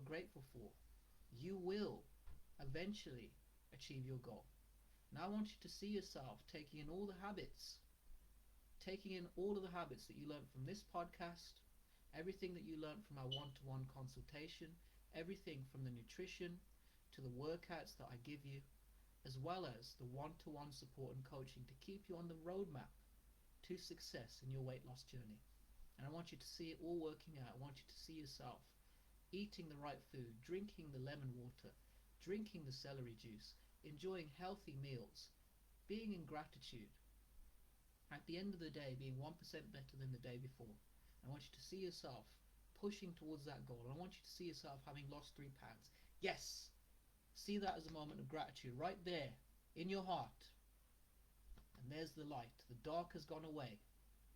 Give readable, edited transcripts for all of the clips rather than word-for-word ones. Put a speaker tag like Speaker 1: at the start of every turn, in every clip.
Speaker 1: grateful for, you will eventually achieve your goal. Now I want you to see yourself taking in all the habits, that you learned from this podcast, everything that you learned from our one-to-one consultation, everything from the nutrition to the workouts that I give you, as well as the one-to-one support and coaching to keep you on the roadmap to success in your weight loss journey. And I want you to see it all working out. I want you to see yourself eating the right food, drinking the lemon water, drinking the celery juice, enjoying healthy meals, being in gratitude. At the end of the day, being 1% better than the day before. I want you to see yourself pushing towards that goal. And I want you to see yourself having lost 3 pounds. Yes! See that as a moment of gratitude right there in your heart. And there's the light. The dark has gone away.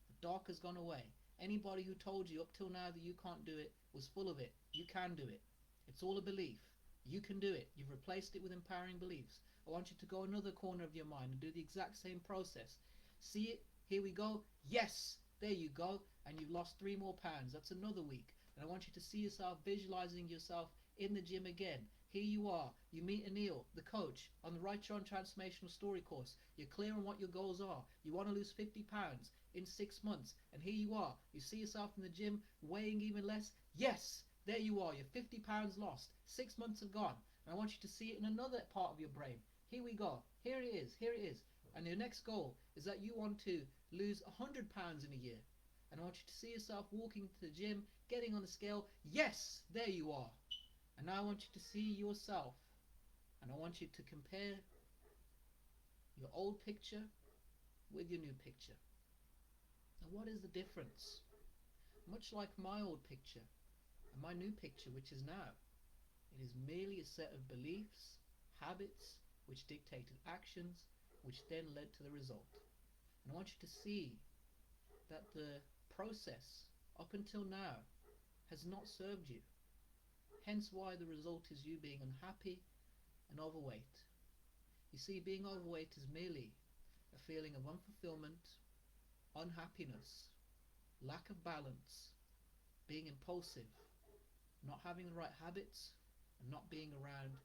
Speaker 1: The dark has gone away. Anybody who told you up till now that you can't do it was full of it. You can do it. It's all a belief. You can do it. You've replaced it with empowering beliefs. I want you to go another corner of your mind and do the exact same process. See it? Here we go. Yes! There you go. And you've lost 3 more pounds. That's another week. And I want you to see yourself visualizing yourself in the gym again. Here you are. You meet Anil, the coach, on the Right Your Own Transformational Story course. You're clear on what your goals are. You want to lose 50 pounds in 6 months. And here you are. You see yourself in the gym weighing even less. Yes! There you are. You're 50 pounds lost. 6 months have gone. And I want you to see it in another part of your brain. Here we go. Here it is. Here it is. And your next goal is that you want to lose 100 pounds in a year. And I want you to see yourself walking to the gym, getting on the scale. Yes, there you are. And now I want you to see yourself. And I want you to compare your old picture with your new picture. Now what is the difference? Much like my old picture and my new picture, which is now, it is merely a set of beliefs, habits, which dictated actions, which then led to the result. And I want you to see that the process up until now has not served you. Hence why the result is you being unhappy and overweight. You see, being overweight is merely a feeling of unfulfillment, unhappiness, lack of balance, being impulsive, not having the right habits, and not being around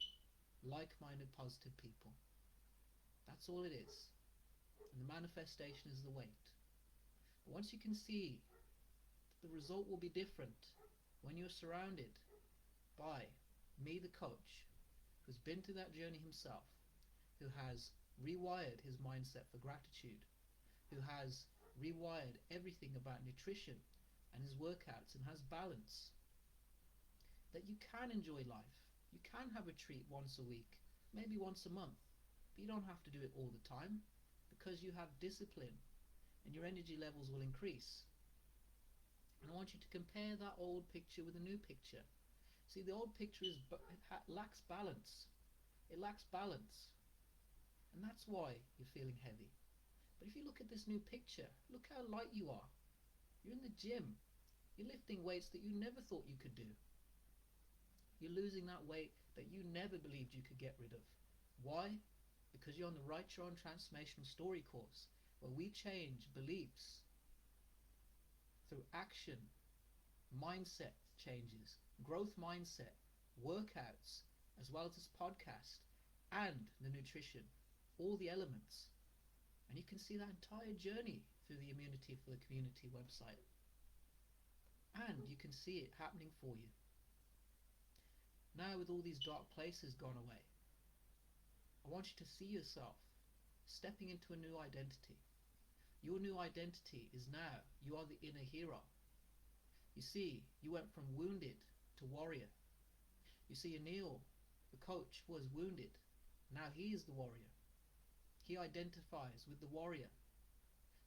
Speaker 1: like-minded positive people. That's all it is. And the manifestation is the weight. But once you can see that the result will be different when you're surrounded by me, the coach, who's been through that journey himself, who has rewired his mindset for gratitude, who has rewired everything about nutrition and his workouts and has balance, that you can enjoy life. You can have a treat once a week, maybe once a month, but you don't have to do it all the time, because you have discipline and your energy levels will increase. And I want you to compare that old picture with the new picture. See, the old picture lacks balance. It lacks balance. And that's why you're feeling heavy. But if you look at this new picture, look how light you are. You're in the gym. You're lifting weights that you never thought you could do. You're losing that weight that you never believed you could get rid of. Why? Because you're on the Right Your Own Transformational Story course, where we change beliefs through action, mindset changes, growth mindset, workouts, as well as this podcast, and the nutrition, all the elements. And you can see that entire journey through the Immunity for the Community website. And you can see it happening for you. Now, with all these dark places gone away, I want you to see yourself stepping into a new identity. Your new identity is now, you are the inner hero. You see, you went from wounded to warrior. You see, Anil, the coach, was wounded. Now he is the warrior. He identifies with the warrior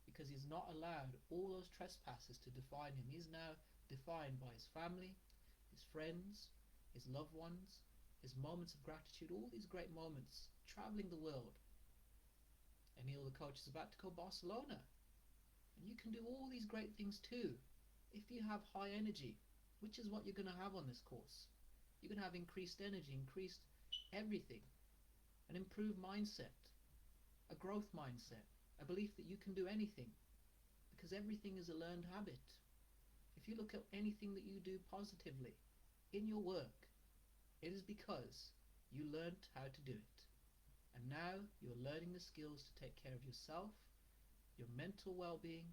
Speaker 1: because he's not allowed all those trespasses to define him. He's now defined by his family, his friends, his loved ones, his moments of gratitude, all these great moments, traveling the world. Anil, the coach, is about to go to Barcelona. And you can do all these great things too if you have high energy, which is what you're going to have on this course. You're going to have increased energy, increased everything, an improved mindset, a growth mindset, a belief that you can do anything, because everything is a learned habit. If you look at anything that you do positively in your work, It is because you learned how to do it. And now you're learning the skills to take care of yourself, your mental well-being,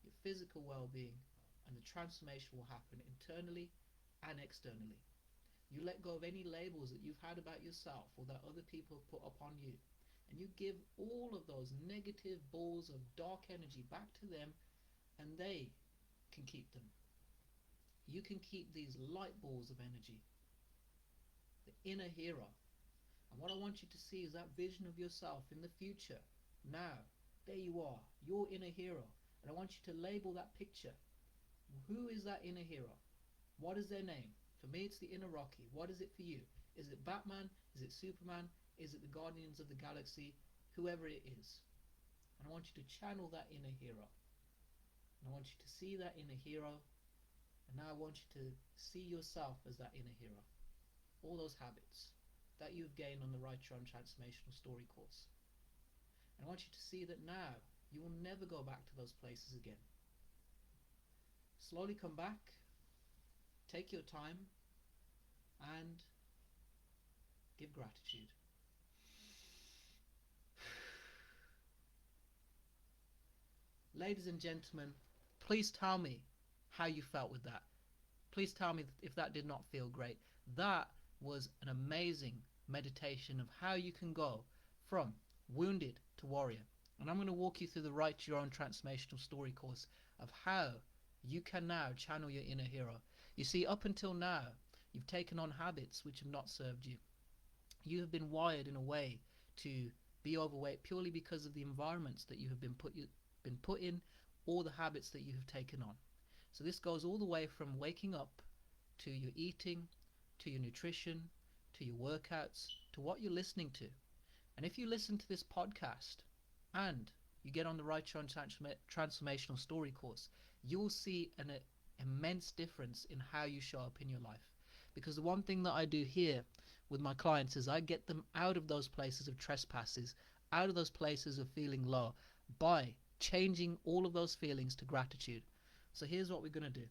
Speaker 1: your physical well-being, and the transformation will happen internally and externally. You let go of any labels that you've had about yourself or that other people have put upon you, and you give all of those negative balls of dark energy back to them, and they can keep them. You can keep these light balls of energy, the inner hero. And what I want you to see is that vision of yourself in the future. Now, there you are, your inner hero. And I want you to label that picture. Who is that inner hero? What is their name? For me, it's the inner Rocky. What is it for you? Is it Batman? Is it Superman? Is it the Guardians of the Galaxy? Whoever it is. And I want you to channel that inner hero. And I want you to see that inner hero. And now I want you to see yourself as that inner hero. All those habits that you've gained on the Right Your Own Transformational Story course. And I want you to see that now you will never go back to those places again. Slowly come back, take your time, and give gratitude. Ladies and gentlemen, please tell me how you felt with that. Please tell me if that did not feel great. That was an amazing meditation of how you can go from wounded to warrior. And I'm going to walk you through the Write Your Own Transformational Story course of how you can now channel your inner hero. You see, up until now, you've taken on habits which have not served you. You have been wired in a way to be overweight purely because of the environments that you have been put in, or the habits that you have taken on. So this goes all the way from waking up to your eating, to your nutrition, to your workouts, to what you're listening to. And if you listen to this podcast and you get on the Write Your Own Transformational Story course, you will see an immense difference in how you show up in your life. Because the one thing that I do here with my clients is I get them out of those places of trespasses, out of those places of feeling low, by changing all of those feelings to gratitude. So here's what we're going to do.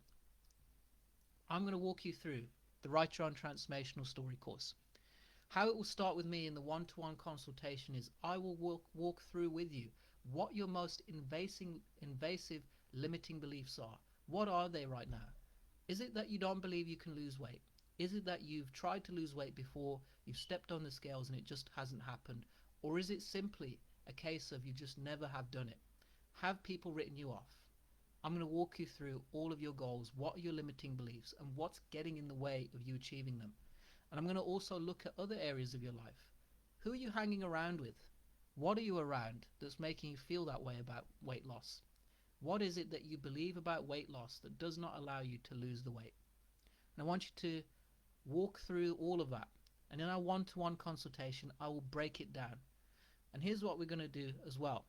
Speaker 1: I'm going to walk you through the Write Your Own Transformational Story course. How it will start with me in the one-to-one consultation is I will walk through with you what your most invasive limiting beliefs are. What are they right now? Is it that you don't believe you can lose weight? Is it that you've tried to lose weight before, you've stepped on the scales and it just hasn't happened? Or is it simply a case of you just never have done it? Have people written you off? I'm going to walk you through all of your goals. What are your limiting beliefs and what's getting in the way of you achieving them? And I'm going to also look at other areas of your life. Who are you hanging around with? What are you around that's making you feel that way about weight loss? What is it that you believe about weight loss that does not allow you to lose the weight? And I want you to walk through all of that. And in our one-to-one consultation, I will break it down. And here's what we're going to do as well.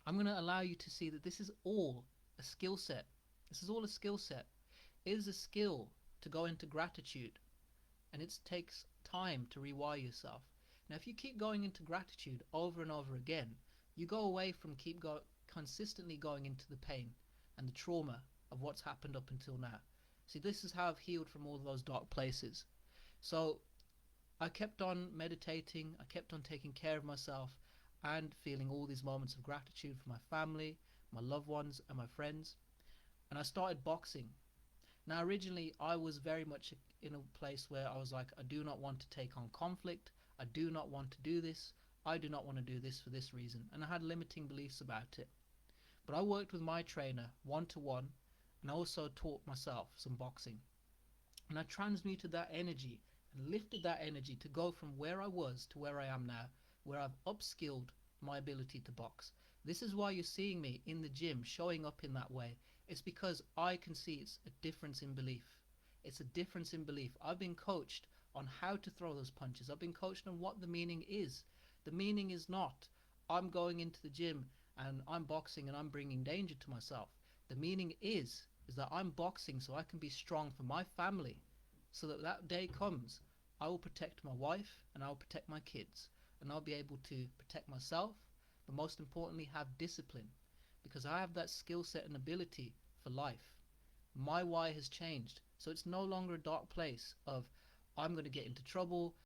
Speaker 1: I'm going to allow you to see that this is all a skill set. This is all a skill set. It is a skill to go into gratitude. And it takes time to rewire yourself. Now, if you keep going into gratitude over and over again, you go away from consistently going into the pain and the trauma of what's happened up until now. See, this is how I've healed from all those dark places. So I kept on meditating, I kept on taking care of myself and feeling all these moments of gratitude for my family, my loved ones and my friends. And I started boxing. Now, originally, I was very much in a place where I was like, I do not want to take on conflict. I do not want to do this. I do not want to do this for this reason. And I had limiting beliefs about it. But I worked with my trainer one-to-one, and I also taught myself some boxing. And I transmuted that energy and lifted that energy to go from where I was to where I am now, where I've upskilled my ability to box. This is why you're seeing me in the gym showing up in that way. It's because I can see it's a difference in belief. It's a difference in belief. I've been coached on how to throw those punches. I've been coached on what the meaning is. The meaning is not, I'm going into the gym and I'm boxing and I'm bringing danger to myself. The meaning is that I'm boxing so I can be strong for my family, so that that day comes, I will protect my wife and I'll protect my kids, and I'll be able to protect myself, but most importantly have discipline, because I have that skill set and ability for life. My why has changed, so it's no longer a dark place of I'm going to get into trouble,